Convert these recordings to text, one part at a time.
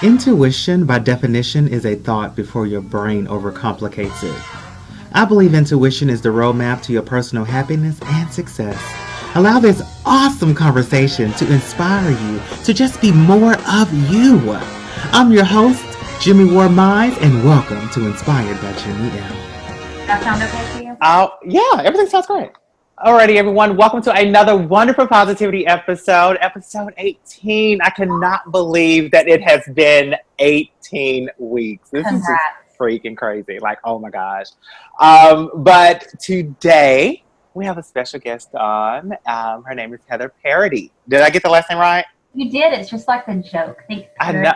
Intuition, by definition, is a thought before your brain overcomplicates it. I believe intuition is the roadmap to your personal happiness and success. Allow this awesome conversation to inspire you to just be more of you. I'm your host, Jimmy Ward Mize, and welcome to Inspired by Jimmy L. That sound okay for you? Yeah, everything sounds great. Alrighty, everyone, welcome to another wonderful positivity episode 18. I cannot believe that it has been 18 weeks. This is just freaking crazy. Like, oh my gosh. But today we have a special guest on. Her name is Heather Parady. Did I get the last name right? You did. It's just like the joke. I know.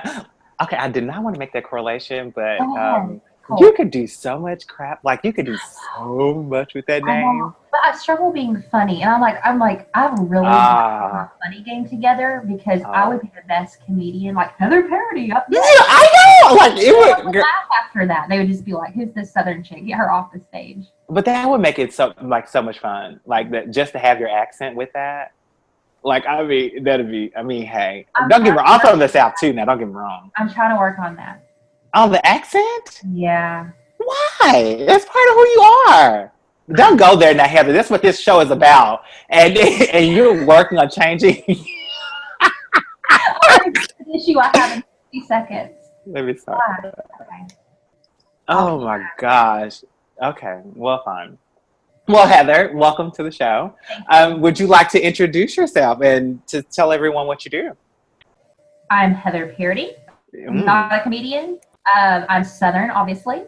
Okay, I did not want to make that correlation, but cool. You could do so much crap. Like, you could do so much with that name. But I struggle being funny, and I'm like, I really my funny game together because I would be the best comedian, like Heather Parady. Yeah, I know. Like, it would laugh after that. They would just be like, "Who's this Southern chick? Get her off the stage." But that would make it so much fun. Like, that, just to have your accent with that. Like, I mean, that'd be. I mean, hey, don't get me wrong. I'm from the South too. Now, don't get me wrong. I'm trying to work on that. On the accent? Yeah. Why? That's part of who you are. Don't go there now, Heather. That's what this show is about. And you're working on changing. Issue I have in 60 seconds. Let me start. Okay. Oh my gosh. Okay. Well, fine. Well, Heather, welcome to the show. Would you like to introduce yourself and to tell everyone what you do? I'm Heather Parady. I'm not a comedian. I'm Southern, obviously.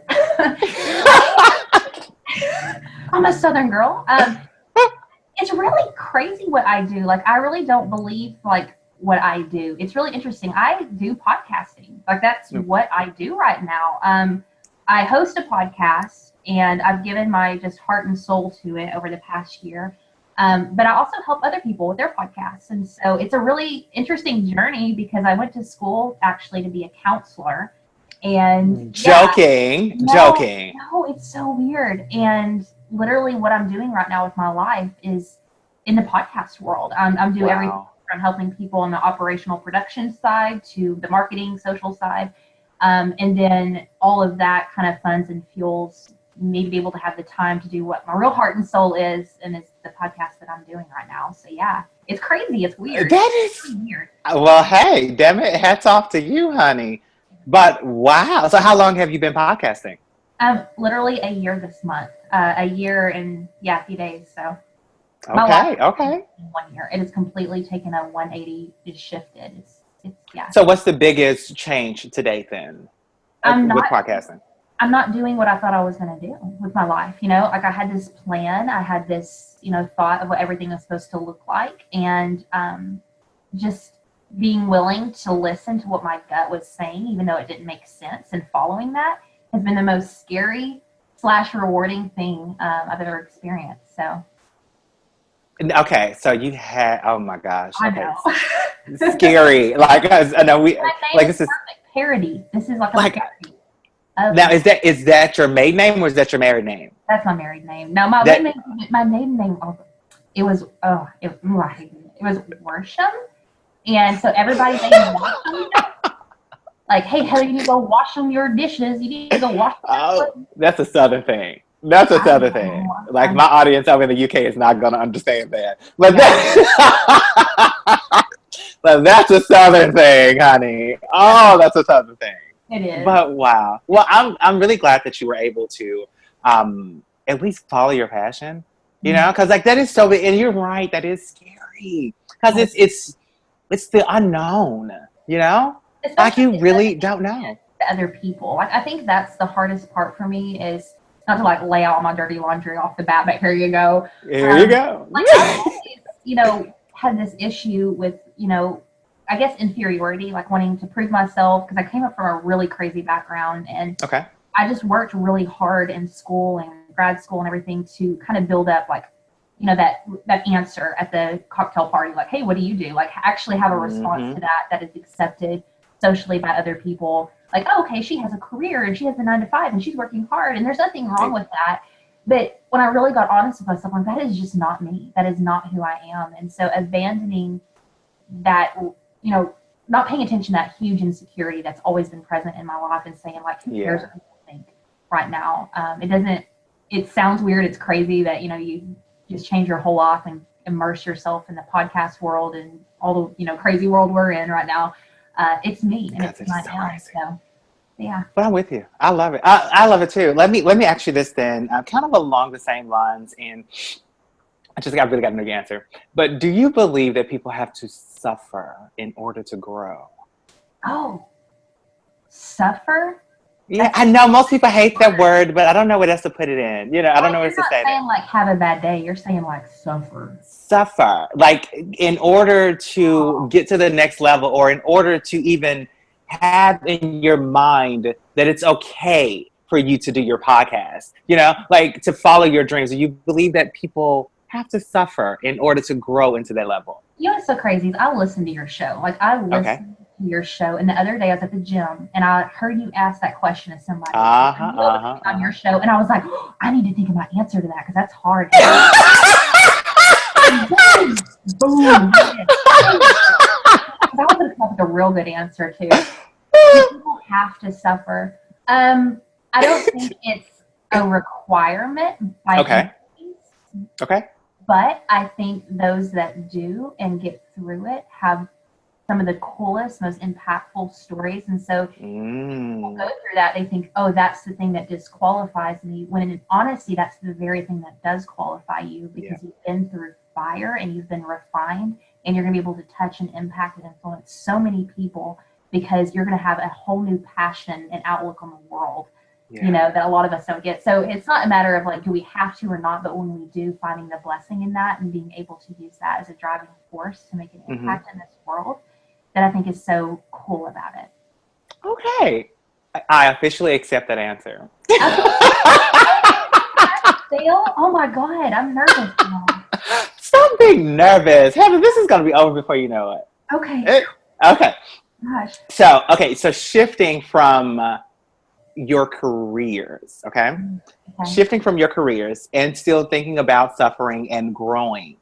I'm a Southern girl. It's really crazy what I do. Like, I really don't believe, like, what I do. It's really interesting. I do podcasting. Like, that's what I do right now. I host a podcast, and I've given my just heart and soul to it over the past year. But I also help other people with their podcasts. And so it's a really interesting journey because I went to school actually to be a counselor. And joking. No, it's so weird. And literally what I'm doing right now with my life is in the podcast world. I'm doing everything from helping people on the operational production side to the marketing, social side. And then all of that kind of funds and fuels me to be able to have the time to do what my real heart and soul is, and it's the podcast that I'm doing right now. So yeah, it's crazy. It's weird. That is weird. Well, hey, damn it. Hats off to you, honey. But wow. So how long have you been podcasting? Literally a year this month. A year and a few days. So okay. In 1 year. It has completely taken a 180. It's shifted. It's So what's the biggest change to date then? With podcasting? I'm not doing what I thought I was going to do with my life. You know, like I had this plan. I had this, thought of what everything was supposed to look like. And just being willing to listen to what my gut was saying, even though it didn't make sense, and following that has been the most scary / rewarding thing I've ever experienced. So. Okay, so you had, oh my gosh. I okay. know. Scary. Like, I know this is perfect parody. This is like a parody. Now, is that your maiden name or is that your married name? That's my married name. No, my maiden name, it was Worsham. And so everybody named Worsham. Like, hey, Heather, you need to go wash them your dishes. You need to go wash them. That's a Southern thing. That's a Southern thing. Like, my audience over in the UK is not going to understand that. But, but that's a Southern thing, honey. Oh, that's a Southern thing. It is. But wow. Well, I'm really glad that you were able to at least follow your passion, because like that is so big. And you're right, that is scary because it's the unknown, Especially like you really don't know. Other people. Like, I think that's the hardest part for me is not to like lay out my dirty laundry off the bat, but here you go. Here you go. Like, I've always, had this issue with, I guess inferiority, like wanting to prove myself because I came up from a really crazy background, and I just worked really hard in school and grad school and everything to kind of build up like, that answer at the cocktail party, like, hey, what do you do? Like, actually have a response to that is accepted socially by other people. Like, oh, okay, she has a career and she has a 9-to-5 and she's working hard and there's nothing wrong with that. But when I really got honest with myself, like, that is just not me. That is not who I am. And so abandoning that, not paying attention to that huge insecurity that's always been present in my life and saying like, who cares what people think right now? It sounds weird. It's crazy that, you just change your whole life and immerse yourself in the podcast world and all the, crazy world we're in right now. It's me and it's my own. So, yeah. But I'm with you. I love it. I love it too. Let me ask you this then, kind of along the same lines, and I really got no answer. But do you believe that people have to suffer in order to grow? Oh, suffer? Yeah, I know most people hate that word, but I don't know what else to put it in. I don't know what else to say. You're not saying like have a bad day. You're saying like suffer. Suffer. Like in order to get to the next level, or in order to even have in your mind that it's okay for you to do your podcast, like to follow your dreams. Do you believe that people have to suffer in order to grow into that level? What's so crazy is I listen to your show. Like I listen to your show, and the other day I was at the gym and I heard you ask that question to somebody on your show, and I was like, I need to think of my answer to that because that's hard. Boom. I was going to come up with a real good answer too. People have to suffer. I don't think it's a requirement by Okay. But I think those that do and get through it have some of the coolest, most impactful stories. And so people go through that, they think, oh, that's the thing that disqualifies me. When in honesty, that's the very thing that does qualify you, because you've been through fire and you've been refined, and you're going to be able to touch and impact and influence so many people because you're going to have a whole new passion and outlook on the world. That a lot of us don't get. So it's not a matter of like, do we have to or not, but when we do, finding the blessing in that and being able to use that as a driving force to make an impact in this world, that I think is so cool about it. Okay. I officially accept that answer. Oh my God, I'm nervous now. Stop being nervous. Heather, this is going to be over before you know it. Okay. Okay. Gosh. So shifting from your careers, okay? Shifting from your careers and still thinking about suffering and growing.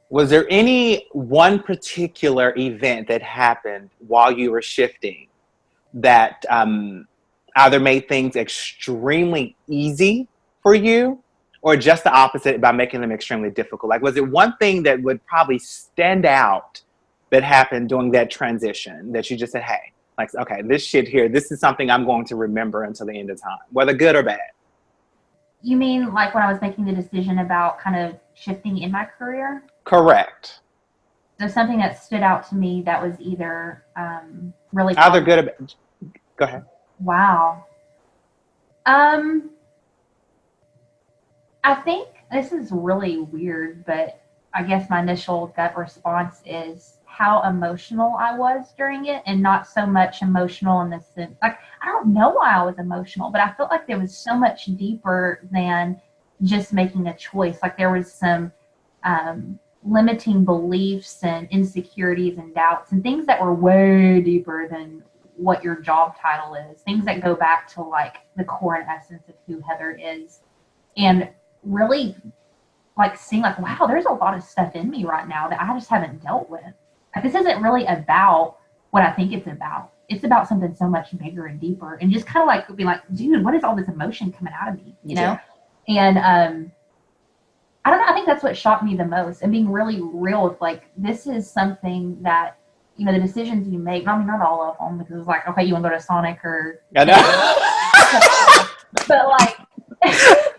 Was there any one particular event that happened while you were shifting that either made things extremely easy for you, or just the opposite by making them extremely difficult? Like, was it one thing that would probably stand out that happened during that transition that you just said, hey, like, okay, this shit here, this is something I'm going to remember until the end of time, whether good or bad? You mean like when I was making the decision about kind of shifting in my career? Correct. So something that stood out to me that was either really either good or bad. Go ahead. Wow. I think this is really weird, but I guess my initial gut response is how emotional I was during it, and not so much emotional in the sense, like, I don't know why I was emotional, but I felt like there was so much deeper than just making a choice. Like there was some limiting beliefs and insecurities and doubts and things that were way deeper than what your job title is, things that go back to like the core and essence of who Heather is. And really like seeing like, wow, there's a lot of stuff in me right now that I just haven't dealt with. Like this isn't really about what I think it's about. It's about something so much bigger and deeper, and just kind of like be like, dude, what is all this emotion coming out of me? You know? And I don't know, I think that's what shocked me the most, and being really real with like, this is something that, the decisions you make, I mean, not all of them, because it's like, okay, you want to go to Sonic or... I know. But like...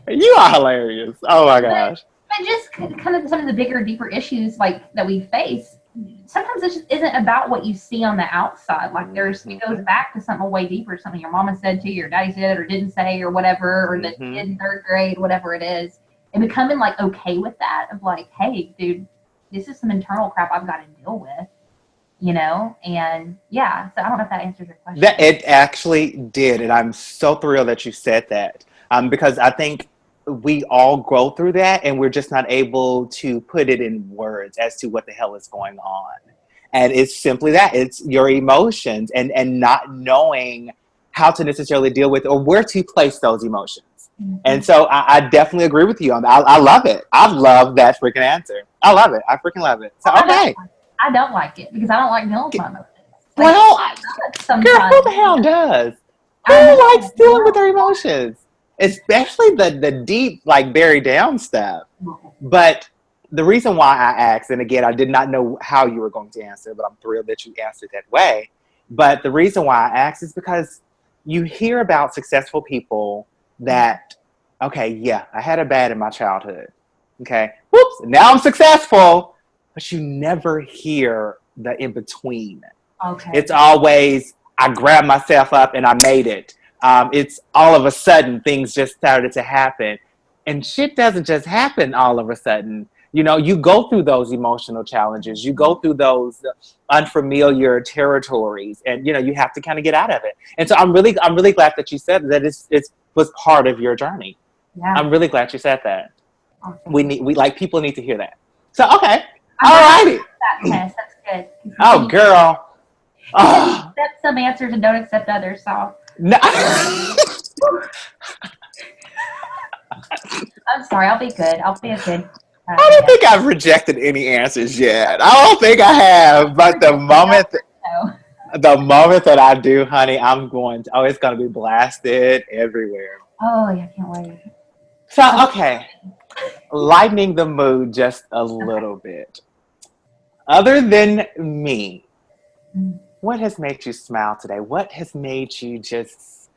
You are hilarious. Oh my gosh. But just kind of some of the bigger, deeper issues like that we face, sometimes it just isn't about what you see on the outside. Like it goes back to something way deeper, something your mama said to you, your daddy said or didn't say or whatever, or the kid in third grade, whatever it is. And becoming like okay with that, of like, hey, dude, this is some internal crap I've got to deal with, and yeah. So I don't know if that answers your question. That it actually did, and I'm so thrilled that you said that, because I think we all go through that, and we're just not able to put it in words as to what the hell is going on. And it's simply that. It's your emotions and not knowing how to necessarily deal with or where to place those emotions. Mm-hmm. And so I definitely agree with you on that. I love it. I love that freaking answer. I love it. I freaking love it. So, okay. I don't like it because I don't like dealing with my emotions. Like, well, girl, who the hell does? Who likes dealing with their emotions? Especially the deep, like, buried down stuff. But the reason why I asked, and again, I did not know how you were going to answer, but I'm thrilled that you answered that way. But the reason why I asked is because you hear about successful people that, okay, yeah, I had it bad in my childhood. Okay, whoops, now I'm successful. But you never hear the in-between. Okay. It's always, I grabbed myself up and I made it. It's all of a sudden, things just started to happen. And shit doesn't just happen all of a sudden. You know, you go through those emotional challenges. You go through those unfamiliar territories. And, you know, you have to kind of get out of it. And so I'm really glad that you said that it was part of your journey. Yeah. I'm really glad you said that. Okay. People need to hear that. So, okay. All righty. That test. That's good. Oh, girl. Accept some answers and don't accept others. So. No. I'm sorry. I'll be good. I'll be a good. I don't think I've rejected any answers yet. I don't think I have. But the moment that I do, honey, it's going to be blasted everywhere. Oh, yeah. I can't wait. So, okay. Lightening the mood just a little bit. Other than me, what has made you smile today? What has made you just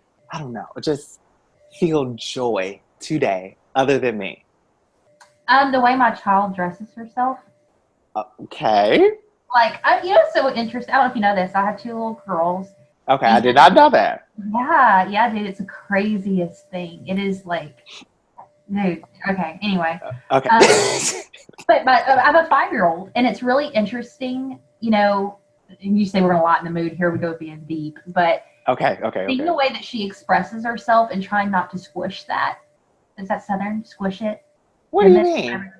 feel joy today other than me? The way my child dresses herself. Okay. Like, so interesting. I don't know if you know this. I have 2 little girls. Okay, I did not know that. Yeah, dude. It's the craziest thing. It is like... Dude, okay, anyway. Okay. But I have a 5-year-old, and it's really interesting, you know, and you say we're going to lighten the mood, here we go being deep, but okay. seeing the way that she expresses herself and trying not to squish that, is that Southern? Squish it? What do you mean?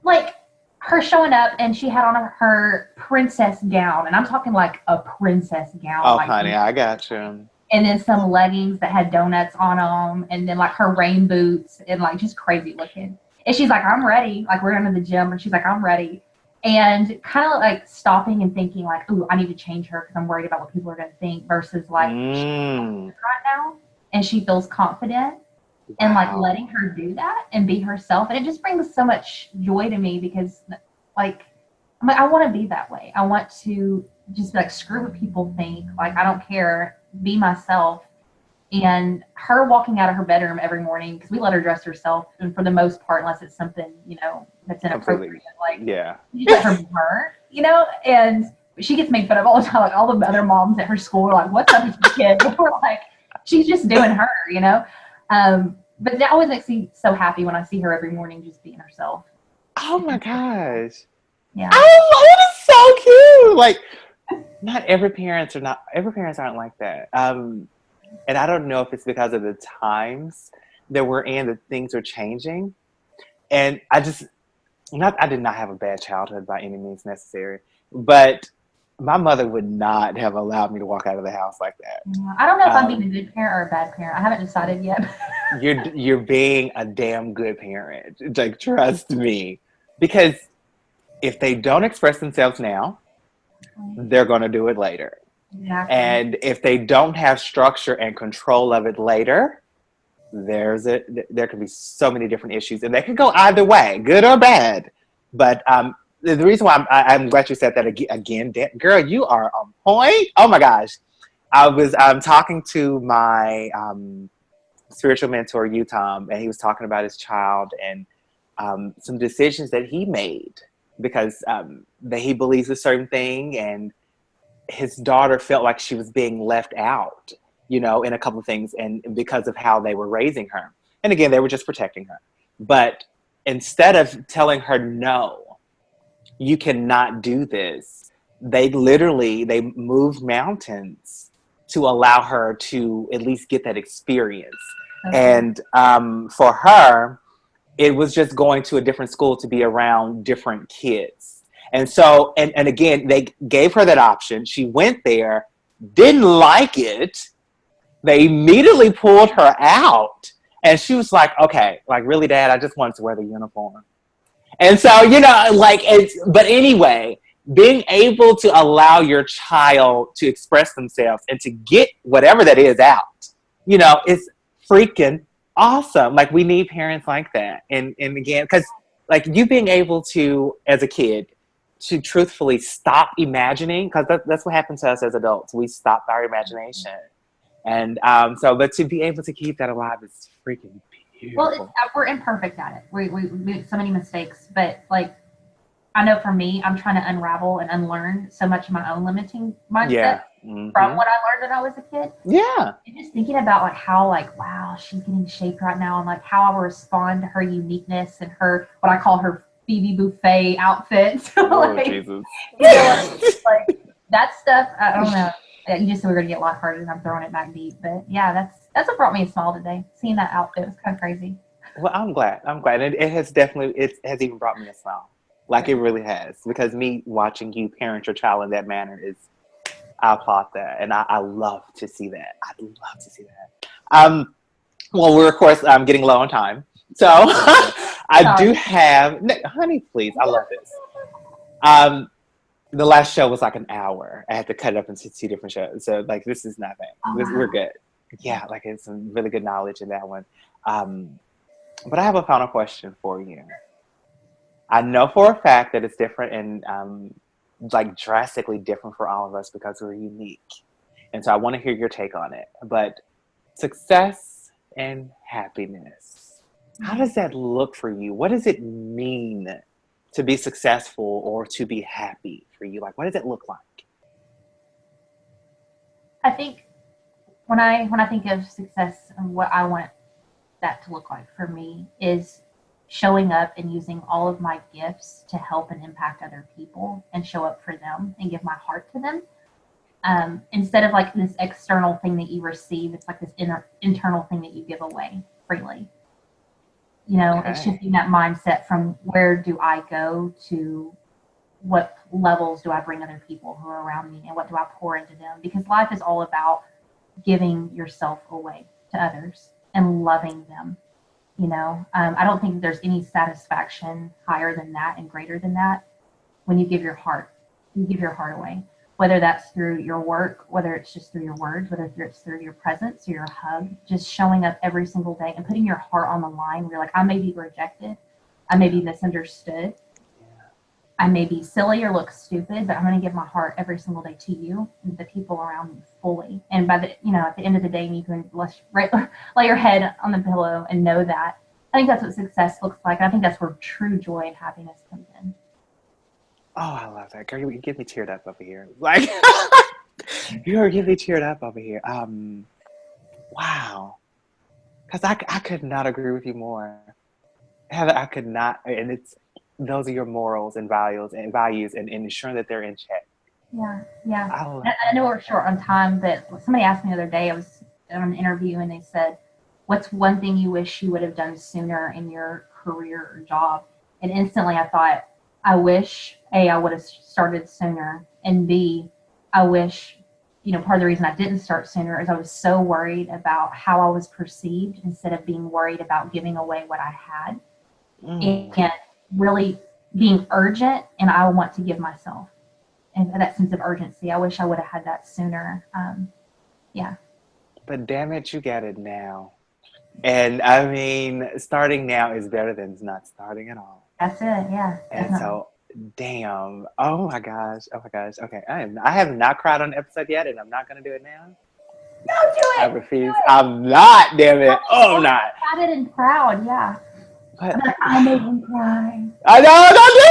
Like, her showing up, and she had on her princess gown, and I'm talking like a princess gown. Oh, like, honey, I got you. And then some leggings that had donuts on them, and then like her rain boots, and like just crazy looking. And she's like, I'm ready. Like, we're going to the gym, and she's like, I'm ready. And kind of like stopping and thinking like, ooh, I need to change her because I'm worried about what people are going to think, versus like right now, and she feels confident. Wow. And like letting her do that and be herself. And it just brings so much joy to me because like, I want to be that way. I want to just be like, screw what people think. Like, I don't care. Be myself. And her walking out of her bedroom every morning, because we let her dress herself, and for the most part, unless it's something, you know, that's inappropriate, like, yeah, you let her be her, you know. And she gets made fun of all the time. Like, all the other moms at her school are like, "What's up with your kid?" And we're like, "She's just doing her," you know. But that always makes me so happy when I see her every morning just being herself. Oh my gosh! Yeah. Oh, it is so cute. Like, not every parents aren't like that. And I don't know if it's because of the times that we're in that things are changing. And I did not have a bad childhood by any means necessary, but my mother would not have allowed me to walk out of the house like that. I don't know if I'm being a good parent or a bad parent. I haven't decided yet. You're being a damn good parent. Like, trust me, because if they don't express themselves now, they're going to do it later. Exactly. And if they don't have structure and control of it later, there can be so many different issues, and they can go either way, good or bad. But the reason why I'm glad you said that again, girl, you are on point. Oh my gosh, I was talking to my spiritual mentor, Tom, and he was talking about his child and some decisions that he made because that he believes a certain thing, and his daughter felt like she was being left out, you know, in a couple of things, and because of how they were raising her. And again, they were just protecting her. But instead of telling her, no, you cannot do this, they moved mountains to allow her to at least get that experience. Okay. And for her, it was just going to a different school to be around different kids. And so, and again, they gave her that option. She went there, didn't like it. They immediately pulled her out. And she was like, okay, like, really, Dad, I just wanted to wear the uniform. And so, you know, like, but anyway, being able to allow your child to express themselves and to get whatever that is out, you know, is freaking awesome. Like, we need parents like that. And again, because like you being able to, as a kid, to truthfully stop imagining, because that's what happens to us as adults. We stop our imagination. And but to be able to keep that alive is freaking beautiful. Well, we're imperfect at it. We make so many mistakes, but like, I know for me, I'm trying to unravel and unlearn so much of my own limiting mindset from what I learned when I was a kid. Yeah. And just thinking about like how like, wow, she's getting shaped right now, and like how I will respond to her uniqueness and her, what I call her Phoebe Buffet outfit. Like, Jesus. You know, like that stuff, I don't know. You just said we're going to get lighthearted and I'm throwing it back deep. But yeah, that's what brought me a smile today. Seeing that outfit was kind of crazy. Well, I'm glad. And it has even brought me a smile. Like, it really has. Because me watching you parent your child in that manner I applaud that. And I love to see that. I'd love to see that. Well, we're, of course, getting low on time. So I do have, honey, please, I love this. The last show was like an hour. I had to cut it up into 2 different shows. So like, this is nothing. We're good. Yeah, like, it's some really good knowledge in that one. But I have a final question for you. I know for a fact that it's different and like drastically different for all of us because we're unique. And so I want to hear your take on it. But success and happiness, how does that look for you? What does it mean to be successful or to be happy for you? Like, what does it look like? I think when I think of success and what I want that to look like for me is showing up and using all of my gifts to help and impact other people and show up for them and give my heart to them. Instead of like this external thing that you receive, it's like this internal thing that you give away freely. You know, okay. It's shifting that mindset from where do I go to what levels do I bring other people who are around me and what do I pour into them? Because life is all about giving yourself away to others and loving them. You know, I don't think there's any satisfaction higher than that and greater than that when you give your heart away, whether that's through your work, whether it's just through your words, whether it's through your presence or your hug, just showing up every single day and putting your heart on the line. Where you're like, I may be rejected, I may be misunderstood, I may be silly or look stupid, but I'm going to give my heart every single day to you and the people around me fully. And by the, you know, at the end of the day, you can lay your head on the pillow and know that. I think that's what success looks like. And I think that's where true joy and happiness comes in. Oh, I love that. Girl, you get me teared up over here. Like, you're getting me teared up over here. Wow. Because I could not agree with you more. Heather, I could not. And those are your morals and values and ensuring that they're in check. Yeah. I know we're short on time, but somebody asked me the other day, I was on an interview and they said, what's one thing you wish you would have done sooner in your career or job? And instantly I thought, I wish, A, I would have started sooner, and B, I wish, you know, part of the reason I didn't start sooner is I was so worried about how I was perceived instead of being worried about giving away what I had. And really being urgent, and I want to give myself. And that sense of urgency, I wish I would have had that sooner. Yeah. But damn it, you got it now. And I mean, starting now is better than not starting at all. That's it, yeah. And definitely. So, damn. Oh my gosh. Okay, I have not cried on the episode yet, and I'm not going to do it now. Don't do it. I refuse. I'm not, damn it. Oh, I'm not. Excited and proud, yeah. But I made him cry. I know, don't do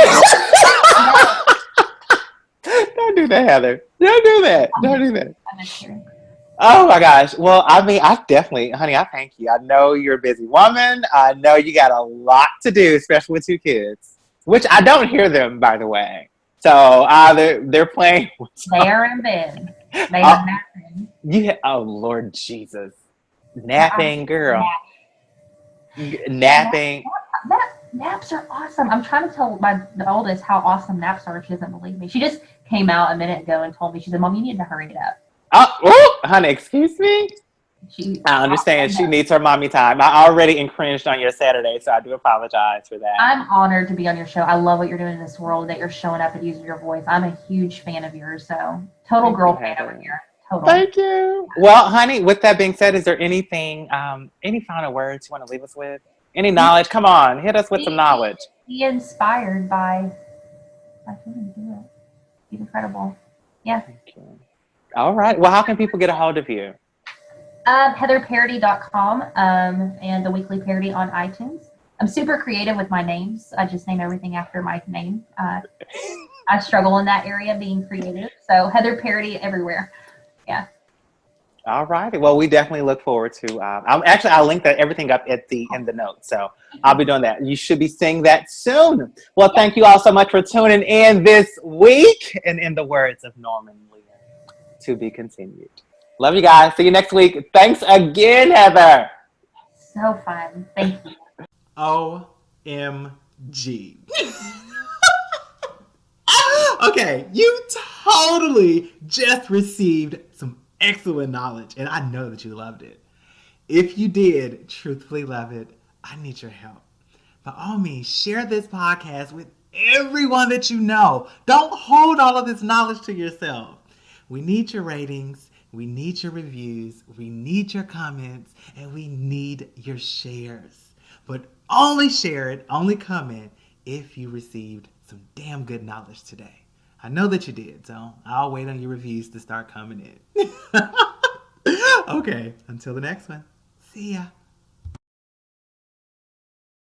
it. Don't do that, Heather. Don't do that. I'm just kidding. Oh my gosh. Well, I mean, honey, I thank you. I know you're a busy woman. I know you got a lot to do, especially with 2 kids, which I don't hear them, by the way. So they're playing. They are in bed. They are napping. Oh, Lord Jesus. Napping, girl. Napping. Naps are awesome. I'm trying to tell the oldest how awesome naps are. She doesn't believe me. She just came out a minute ago and told me, she said, Mom, you need to hurry it up. Oh, honey, excuse me? I understand. She needs her mommy time. I already encroached on your Saturday, so I do apologize for that. I'm honored to be on your show. I love what you're doing in this world, that you're showing up and using your voice. I'm a huge fan of yours, so total girl fan over here. Total. Thank you. Well, honey, with that being said, is there anything, any final words you want to leave us with? Any knowledge? Come on, hit us with some knowledge. Be inspired by who you do it. Be incredible. Yeah. Thank you. All right. Well, how can people get a hold of you? HeatherParady.com and the Weekly Parady on iTunes. I'm super creative with my names. I just name everything after my name. I struggle in that area, being creative. So Heather Parady everywhere. Yeah. All righty. Well, we definitely look forward to. I'll link everything up in the notes. So I'll be doing that. You should be seeing that soon. Well, thank you all so much for tuning in this week. And in the words of Norman Lear, to be continued. Love you guys. See you next week. Thanks again, Heather. So fun. Thank you. OMG. Okay, you totally just received some excellent knowledge, and I know that you loved it. If you did truthfully love it, I need your help. By all means, share this podcast with everyone that you know. Don't hold all of this knowledge to yourself. We need your ratings. We need your reviews, we need your comments, and we need your shares. But only share it, only comment if you received some damn good knowledge today. I know that you did, so I'll wait on your reviews to start coming in. Okay, until the next one. See ya.